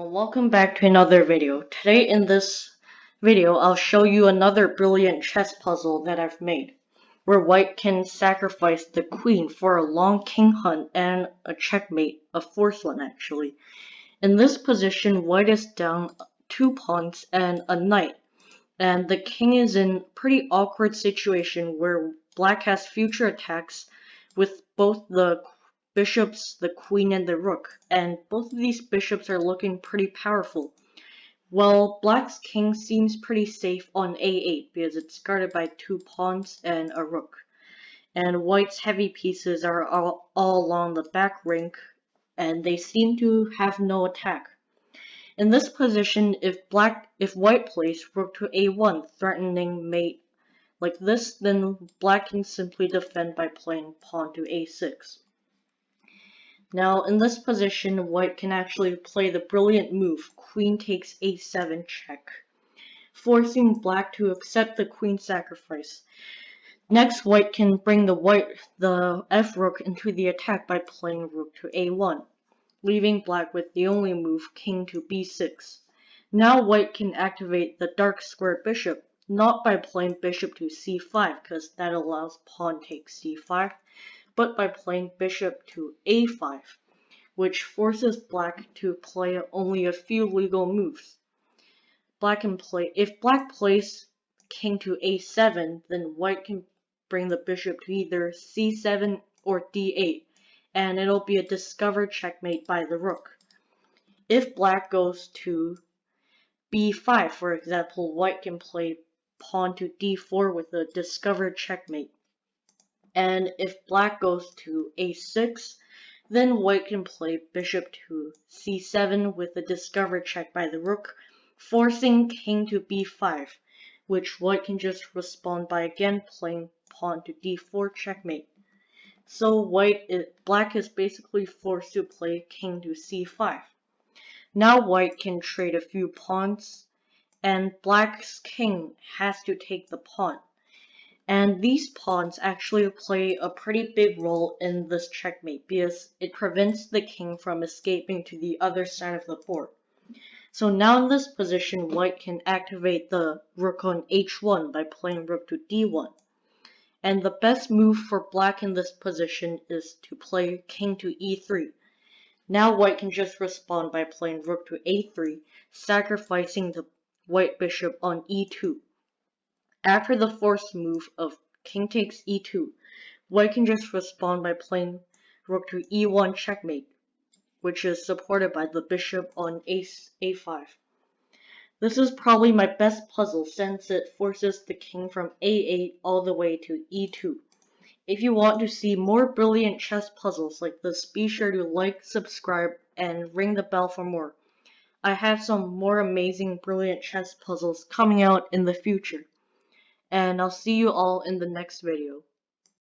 everyone, welcome back to another video. Today in this video, I'll show you another brilliant chess puzzle that I've made, where white can sacrifice the queen for a long king hunt and a checkmate, a fourth one actually. In this position, white is down 2 pawns and a knight, and the king is in pretty awkward situation where black has future attacks with both the bishops, the queen, and the rook, and both of these bishops are looking pretty powerful. Well, black's king seems pretty safe on a8 because it's guarded by 2 pawns and a rook, and white's heavy pieces are all along the back rank, and they seem to have no attack. In this position, if white plays rook to a1, threatening mate like this, then black can simply defend by playing pawn to a6. Now, in this position, white can actually play the brilliant move, queen takes a7 check, forcing black to accept the queen sacrifice. Next, white can bring the f-rook into the attack by playing rook to a1, leaving black with the only move, king to b6. Now white can activate the dark square bishop, not by playing bishop to c5, because that allows pawn takes c5, but by playing bishop to a5, which forces black to play only a few legal moves. If black plays king to a7, then white can bring the bishop to either c7 or d8, and it'll be a discovered checkmate by the rook. If black goes to b5, for example, white can play pawn to d4 with a discovered checkmate. And if black goes to a6, then white can play bishop to c7 with a discovered check by the rook, forcing king to b5, which white can just respond by again playing pawn to d4 checkmate. So black is basically forced to play king to c5. Now white can trade a few pawns, and black's king has to take the pawn. And these pawns actually play a pretty big role in this checkmate because it prevents the king from escaping to the other side of the board. So now in this position, white can activate the rook on h1 by playing rook to d1. And the best move for black in this position is to play king to e3. Now white can just respond by playing rook to a3, sacrificing the white bishop on e2. After the forced move of king takes e2, white can just respond by playing rook to e1 checkmate, which is supported by the bishop on a5. This is probably my best puzzle since it forces the king from a8 all the way to e2. If you want to see more brilliant chess puzzles like this, be sure to like, subscribe, and ring the bell for more. I have some more amazing brilliant chess puzzles coming out in the future. And I'll see you all in the next video.